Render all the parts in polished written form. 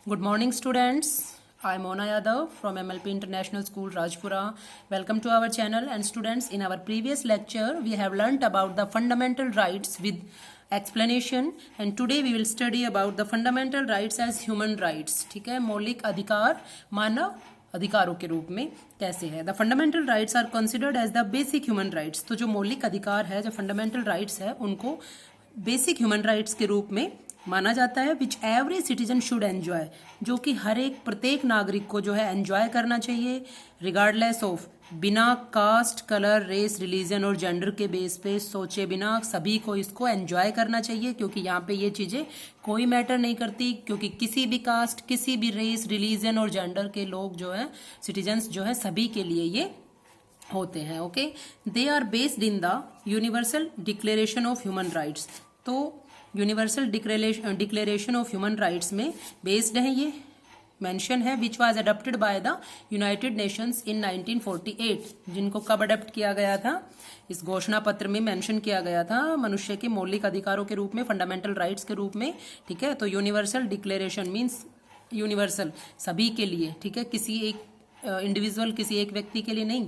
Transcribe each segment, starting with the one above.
Good morning, students. I am Mona Yadav from MLP International School, Rajpura. Welcome to our channel. And students, in our previous lecture, we have learnt about the fundamental rights with explanation. And today we will study about the fundamental rights as human rights. ठीक है, मौलिक अधिकार मानव अधिकारों के रूप में कैसे है. The fundamental rights are considered as the basic human rights. तो जो मौलिक अधिकार है, जो फंडामेंटल राइट्स है, उनको बेसिक ह्यूमन राइट्स के रूप में माना जाता है. Which every citizen should enjoy, जो कि हर एक प्रत्येक नागरिक को जो है एंजॉय करना चाहिए, रिगार्डलेस ऑफ, बिना कास्ट, कलर, रेस, रिलीजन और जेंडर के बेस पे सोचे बिना सभी को इसको एंजॉय करना चाहिए. क्योंकि यहाँ पे ये चीज़ें कोई मैटर नहीं करती, क्योंकि किसी भी कास्ट, किसी भी रेस, रिलीजन और जेंडर के लोग जो है, सिटीजन्स जो है, सभी के लिए ये होते हैं. Okay, they are based in the Universal Declaration of Human rights. तो Universal Declaration of Human Rights में बेस्ड है, ये मेंशन है, which was adopted by the United Nations in 1948. जिनको कब अडॉप्ट किया गया था, इस घोषणा पत्र में मेंशन किया गया था मनुष्य के मौलिक अधिकारों के रूप में, फंडामेंटल राइट्स के रूप में. ठीक है, तो यूनिवर्सल डिक्लेरेशन मीन्स यूनिवर्सल, सभी के लिए. ठीक है, किसी एक इंडिविजुअल, किसी एक व्यक्ति के लिए नहीं,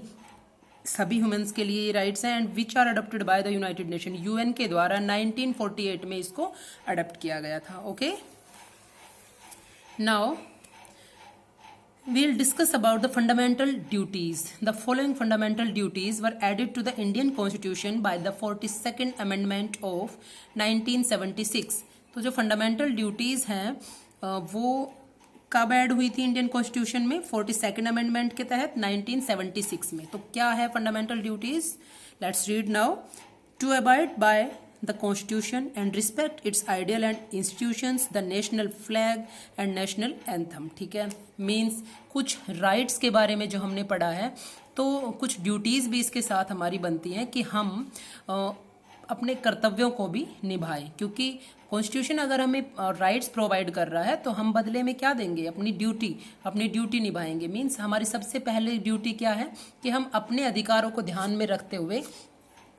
सभी ह्यूमंस के लिए ये राइट्स हैं. And which are adopted by the United Nation, UN के द्वारा 1948 में इसको अडॉप्ट किया गया था. Okay, now we'll discuss about the fundamental duties. The following fundamental duties were added to the Indian Constitution by the 42nd Amendment of 1976. तो जो fundamental duties हैं वो कब ऐड हुई थी इंडियन कॉन्स्टिट्यूशन में? 42nd अमेंडमेंट के तहत 1976 में. तो क्या है fundamental duties? Let's read now. To abide by the constitution and respect its ideal and institutions, the national flag and national anthem. ठीक है, मीन्स कुछ राइट्स के बारे में जो हमने पढ़ा है, तो कुछ ड्यूटीज भी इसके साथ हमारी बनती हैं कि हम अपने कर्तव्यों को भी निभाएं. क्योंकि कॉन्स्टिट्यूशन अगर हमें राइट्स प्रोवाइड कर रहा है, तो हम बदले में क्या देंगे? अपनी ड्यूटी निभाएंगे. मीन्स हमारी सबसे पहले ड्यूटी क्या है कि हम अपने अधिकारों को ध्यान में रखते हुए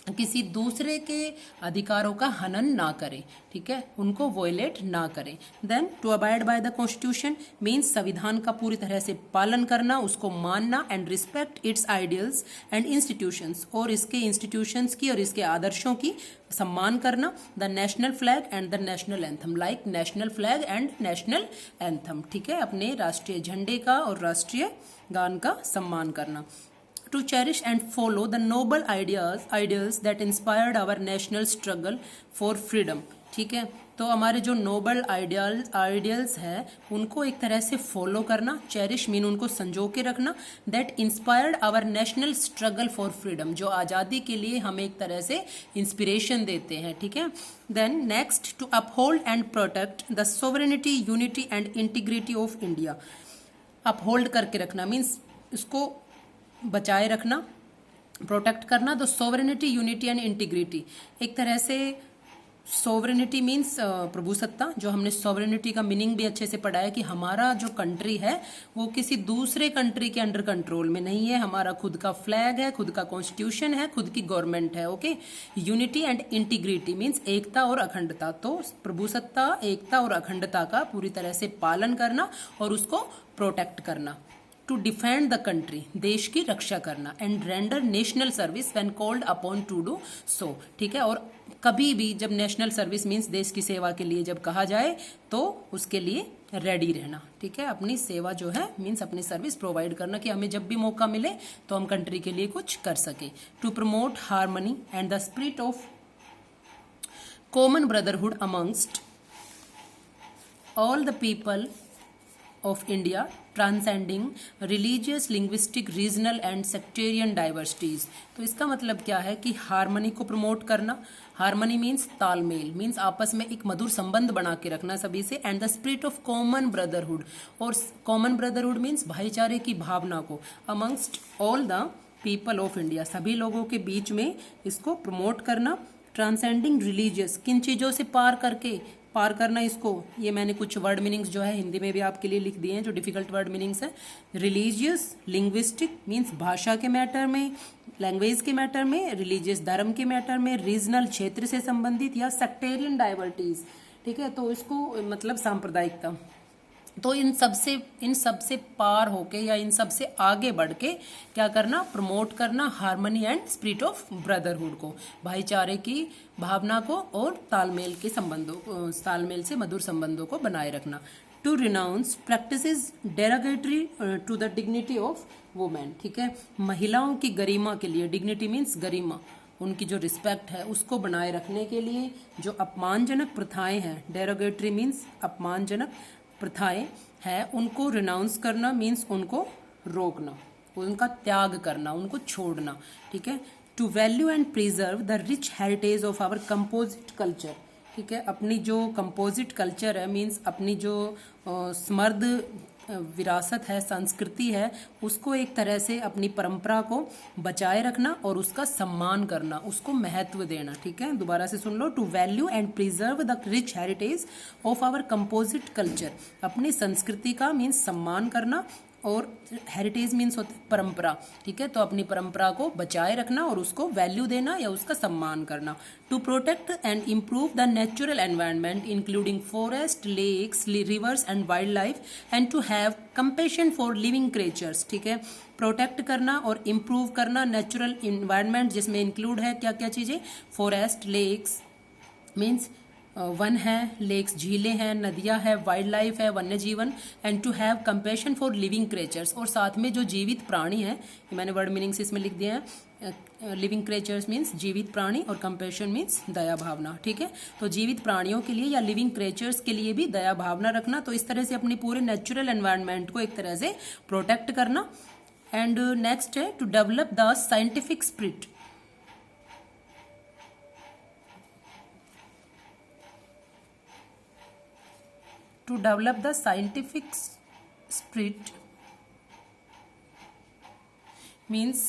किसी दूसरे के अधिकारों का हनन ना करें. ठीक है, उनको वोयलेट ना करें. Then to abide by the constitution means संविधान का पूरी तरह से पालन करना, उसको मानना. And respect its ideals and institutions, और इसके इंस्टीट्यूशंस की और इसके आदर्शों की सम्मान करना. The national flag and the national anthem, like national flag and national anthem. ठीक है, अपने राष्ट्रीय झंडे का और राष्ट्रीय गान का सम्मान करना. To cherish and follow the noble ideals that inspired our national struggle for freedom. ठीक है, तो हमारे जो नोबल आइडियल्स हैं उनको एक तरह से फॉलो करना. चेरिश मीन उनको संजो के रखना. That inspired our national struggle for freedom, जो आज़ादी के लिए हमें एक तरह से इंस्पिरेशन देते हैं. ठीक है, then next, to uphold and protect the sovereignty, unity and integrity of India. Uphold करके रखना मीन्स इसको बचाए रखना, प्रोटेक्ट करना. तो सोवरेनिटी, यूनिटी एंड इंटीग्रिटी, एक तरह से सोवरेनिटी मीन्स प्रभुसत्ता. जो हमने सोवरेनिटी का मीनिंग भी अच्छे से पढ़ा है कि हमारा जो कंट्री है वो किसी दूसरे कंट्री के अंडर कंट्रोल में नहीं है. हमारा खुद का फ्लैग है, खुद का कॉन्स्टिट्यूशन है, खुद की गवर्नमेंट है. Okay, unity and integrity means एकता और अखंडता. तो प्रभुसत्ता, एकता और अखंडता का पूरी तरह से पालन करना और उसको प्रोटेक्ट करना. टू डिफेंड द कंट्री, देश की रक्षा करना. And render national service when called upon two do so. ठीक है, और कभी भी जब नेशनल सर्विस मीन्स देश की सेवा के लिए जब कहा जाए तो उसके लिए रेडी रहना. ठीक है, अपनी सेवा जो है मीन्स अपनी सर्विस प्रोवाइड करना कि हमें जब भी मौका मिले तो हम कंट्री के लिए कुछ कर सके. To promote harmony and the spirit of common brotherhood amongst all the people of India, transcending religious, linguistic, regional and sectarian diversities. तो इसका मतलब क्या है कि हार्मनी को प्रमोट करना. हार्मनी मीन्स तालमेल, मीन्स आपस में एक मधुर संबंध बना के रखना सभी से. And the spirit of common brotherhood, और कॉमन ब्रदरहुड मीन्स भाईचारे की भावना को. Amongst all the people of India, सभी लोगों के बीच में इसको प्रमोट करना. ट्रांसेंडिंग रिलीजियस, किन चीज़ों से पार करना इसको, ये मैंने कुछ वर्ड मीनिंग्स जो है हिंदी में भी आपके लिए लिख दिए हैं, जो डिफिकल्ट वर्ड मीनिंग्स है. रिलीजियस, लिंग्विस्टिक मीन्स भाषा के मैटर में, लैंग्वेज के मैटर में, रिलीजियस धर्म के मैटर में, रीजनल क्षेत्र से संबंधित, या सेक्टेरियन डाइवर्टीज. ठीक है, तो इसको मतलब सांप्रदायिकता. तो इन सबसे पार होके या इन सबसे आगे बढ़ के क्या करना, प्रमोट करना harmony and spirit of brotherhood को, भाईचारे की भावना को और तालमेल के संबंधों को, तालमेल से मधुर संबंधों को बनाए रखना। To renounce practices derogatory to the dignity of women, ठीक है, महिलाओं की गरिमा के लिए, डिग्निटी मीन्स गरिमा, उनकी जो रिस्पेक्ट है उसको बनाए रखने के लिए जो अपमानजनक प्रथाएं हैं, डेरोगेटरी मीन्स अपमानजनक प्रथाएं हैं, उनको रिनाउंस करना मीन्स उनको रोकना, उनका त्याग करना, उनको छोड़ना, ठीक है। To value and preserve the rich heritage of our composite culture, ठीक है, अपनी जो कंपोजिट कल्चर है मीन्स अपनी जो समृद्ध विरासत है, संस्कृति है, उसको एक तरह से अपनी परंपरा को बचाए रखना और उसका सम्मान करना, उसको महत्व देना, ठीक है। दोबारा से सुन लो, to value and preserve the rich heritage of our composite culture, अपनी संस्कृति का मीन्स सम्मान करना, और हेरिटेज मीन्स होता है परंपरा, ठीक है, तो अपनी परंपरा को बचाए रखना और उसको वैल्यू देना या उसका सम्मान करना। To protect and improve the natural environment including forest, lakes, rivers and wild life and to have compassion for living creatures, ठीक है, प्रोटेक्ट करना और इम्प्रूव करना नेचुरल इन्वायरमेंट, जिसमें इंक्लूड है क्या क्या चीज़ें, फॉरेस्ट, लेक्स मीन्स वन है, लेक्स झीलें हैं, नदियां है, वाइल्ड लाइफ है, वन्य जीवन, and to have compassion for living creatures, और साथ में जो जीवित प्राणी है, ये मैंने वर्ड मीनिंग्स इसमें लिख दिए हैं, लिविंग क्रिएचर्स मीन्स जीवित प्राणी और कंपेशन मीन्स दया भावना, ठीक है। तो जीवित प्राणियों के लिए या लिविंग क्रिएचर्स के लिए भी दया भावना रखना, तो इस तरह से अपनी पूरे नेचुरल एनवायरनमेंट को एक तरह से प्रोटेक्ट करना। एंड नेक्स्ट है to develop the scientific spirit, to develop the scientific spirit means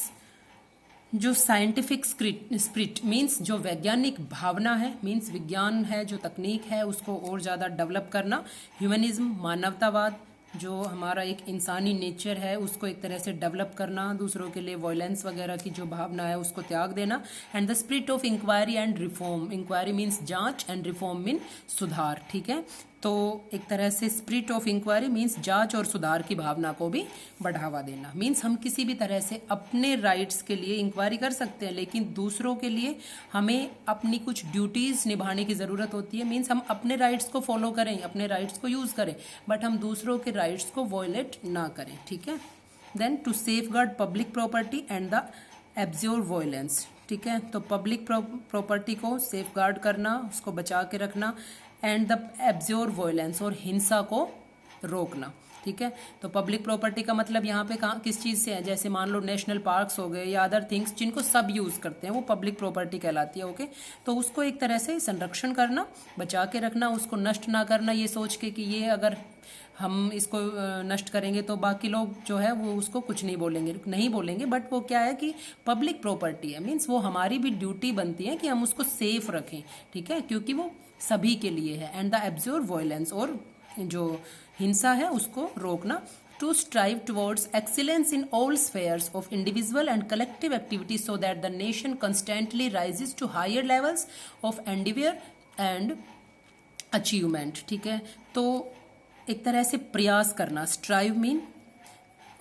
जो साइंटिफिक स्पिरिट मीन्स जो वैज्ञानिक भावना है, मीन्स विज्ञान है, जो तकनीक है उसको और ज़्यादा डेवलप करना। ह्यूमनिज्म मानवतावाद, जो हमारा एक इंसानी नेचर है उसको एक तरह से डेवलप करना, दूसरों के लिए वॉयलेंस वगैरह की जो भावना है उसको त्याग देना। And the spirit of inquiry and reform, inquiry means जांच एंड रिफॉर्म मीन सुधार, ठीक है। तो एक तरह से स्पिरिट ऑफ इंक्वायरी मीन्स जांच और सुधार की भावना को भी बढ़ावा देना। मीन्स हम किसी भी तरह से अपने राइट्स के लिए इंक्वायरी कर सकते हैं, लेकिन दूसरों के लिए हमें अपनी कुछ ड्यूटीज़ निभाने की ज़रूरत होती है। मीन्स हम अपने राइट्स को फॉलो करें, अपने राइट्स को यूज़ करें, बट हम दूसरों के राइट्स को वॉयलेट ना करें, ठीक है। Then to safeguard public property and the abjure violence, ठीक है। तो पब्लिक प्रॉपर्टी को सेफ गार्ड करना, उसको बचा के रखना, एंड द एब्जॉर्व वॉयलेंस और हिंसा को रोकना, ठीक है। तो पब्लिक प्रॉपर्टी का मतलब यहाँ पे कहाँ किस चीज़ से है, जैसे मान लो नेशनल पार्क्स हो गए या अदर थिंग्स जिनको सब यूज़ करते हैं, वो पब्लिक प्रॉपर्टी कहलाती है, ओके। तो उसको एक तरह से संरक्षण करना, बचा के रखना, उसको नष्ट ना करना ये सोच के कि ये अगर हम इसको नष्ट करेंगे तो बाकी लोग जो है वो उसको कुछ नहीं बोलेंगे, बट वो क्या है कि पब्लिक प्रॉपर्टी है, मीन्स वो हमारी भी ड्यूटी बनती है कि हम उसको सेफ रखें, ठीक है, क्योंकि वो सभी के लिए है। एंड द एब्जॉर्व वॉयलेंस, और जो हिंसा है उसको रोकना। To strive towards excellence in all spheres of individual and collective activity so that the nation constantly rises to higher levels of endeavour and achievement, ठीक है। तो एक तरह से प्रयास करना, स्ट्राइव मीन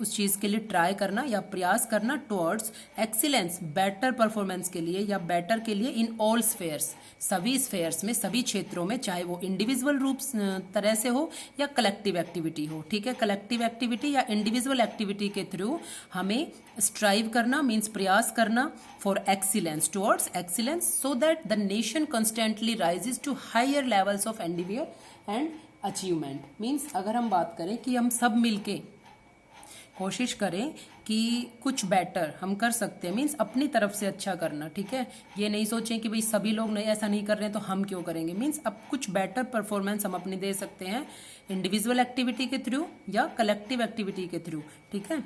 उस चीज़ के लिए ट्राई करना या प्रयास करना, टुवर्ड्स एक्सीलेंस बेटर परफॉर्मेंस के लिए या बेटर के लिए, इन ऑल स्फेयर्स सभी स्फेयर्स में, सभी क्षेत्रों में, चाहे वो इंडिविजुअल रूप तरह से हो या कलेक्टिव एक्टिविटी हो, ठीक है। कलेक्टिव एक्टिविटी या इंडिविजुअल एक्टिविटी के थ्रू हमें स्ट्राइव करना मीन्स प्रयास करना for excellence, towards excellence, so that the nation constantly rises to higher levels of endeavour and achievement. Means अगर हम बात करें कि हम सब मिलके कोशिश करें कि कुछ बेटर हम कर सकते हैं, मीन्स अपनी तरफ से अच्छा करना, ठीक है। ये नहीं सोचें कि भाई सभी लोग नहीं ऐसा नहीं कर रहे हैं तो हम क्यों करेंगे, मीन्स अब कुछ बेटर परफॉर्मेंस हम अपनी दे सकते हैं इंडिविजुअल एक्टिविटी के थ्रू या कलेक्टिव एक्टिविटी के थ्रू, ठीक है।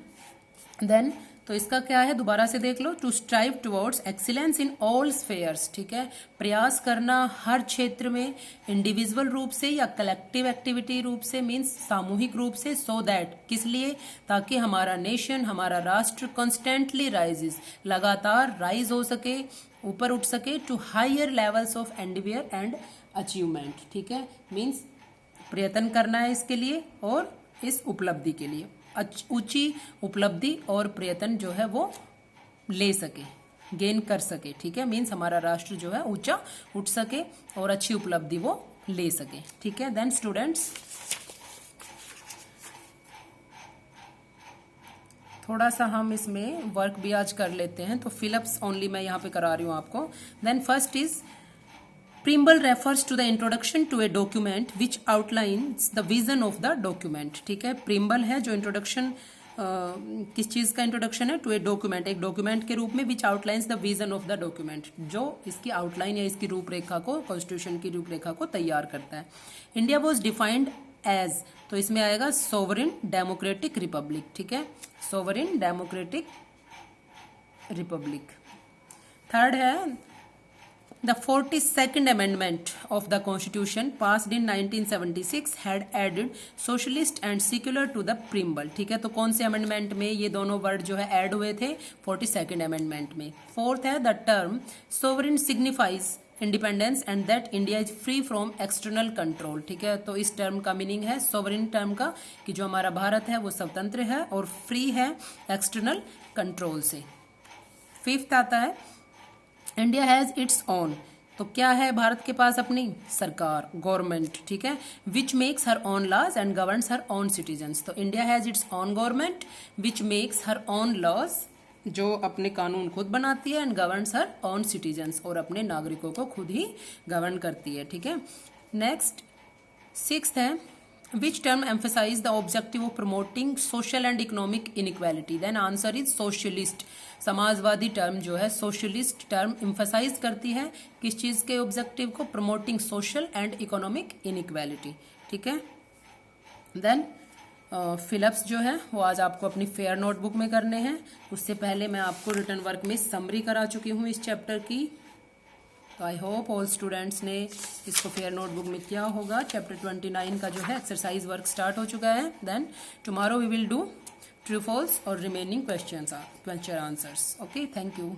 देन तो इसका क्या है, दोबारा से देख लो, to strive towards excellence in all spheres, ठीक है, प्रयास करना हर क्षेत्र में, इंडिविजुअल रूप से या कलेक्टिव एक्टिविटी रूप से, मीन्स सामूहिक रूप से, सो दैट किस लिए, ताकि हमारा नेशन, हमारा राष्ट्र कॉन्स्टेंटली राइजेस, लगातार राइज हो सके, ऊपर उठ सके, to higher levels of endeavour and achievement, ठीक है। मीन्स प्रयत्न करना है इसके लिए और इस उपलब्धि के लिए, ऊंची उपलब्धि और प्रयत्न जो है वो ले सके, गेन कर सके, ठीक है। मीन्स हमारा राष्ट्र जो है ऊंचा उठ सके और अच्छी उपलब्धि वो ले सके, ठीक है। देन स्टूडेंट्स थोड़ा सा हम इसमें वर्क भी आज कर लेते हैं, तो फिलअप्स ओनली मैं यहाँ पे करा रही हूँ आपको। Then first is preamble refers to the introduction to a document which outlines the vision of the document, ठीक है। प्रीम्बल है जो इंट्रोडक्शन, किस चीज का इंट्रोडक्शन है, टू ए डॉक्यूमेंट, एक डॉक्यूमेंट के रूप में, which outlines the vision of the document, जो इसकी आउटलाइन या इसकी रूपरेखा को, कॉन्स्टिट्यूशन की रूपरेखा को तैयार करता है। इंडिया वॉज डिफाइंड एज, तो इसमें आएगा सोवरेन डेमोक्रेटिक रिपब्लिक, ठीक है, सोवरेन डेमोक्रेटिक रिपब्लिक। थर्ड है The 42nd Amendment of the Constitution passed in 1976 had added socialist and secular to the preamble, ठीक है। तो कौन से अमेंडमेंट में ये दोनों वर्ड जो है ऐड हुए थे, 42nd अमेंडमेंट में। फोर्थ है the term sovereign signifies independence and that India is free from external control, ठीक है। तो इस टर्म का मीनिंग है सोवरेन टर्म का कि जो हमारा भारत है वो स्वतंत्र है और फ्री है एक्सटर्नल कंट्रोल से। फिफ्थ आता है इंडिया हैज इट्स ओन, तो क्या है भारत के पास अपनी सरकार, गवर्नमेंट, ठीक है, which makes her own laws and governs her own citizens. तो India has its own government which makes her own laws, जो अपने कानून खुद बनाती है, and governs her own citizens, और अपने नागरिकों को खुद ही गवर्न करती है, ठीक है। नेक्स्ट सिक्स्थ है which term emphasize the objective of promoting social and economic inequality. Then answer is socialist, समाजवादी टर्म जो है सोशलिस्ट टर्म एम्फेसाइज करती है किस चीज के ऑब्जेक्टिव को, promoting social and economic inequality, ठीक है। देन फिलअप्स जो है वो आज आपको अपनी फेयर नोटबुक में करने हैं। उससे पहले मैं आपको रिटर्न वर्क में समरी करा चुकी हूँ इस चैप्टर की, तो आई होप ऑल स्टूडेंट्स ने इसको फेयर नोटबुक में किया होगा। चैप्टर 29 का जो है एक्सरसाइज वर्क स्टार्ट हो चुका है। Then tomorrow we will do true false और remaining question answers. Okay, thank you.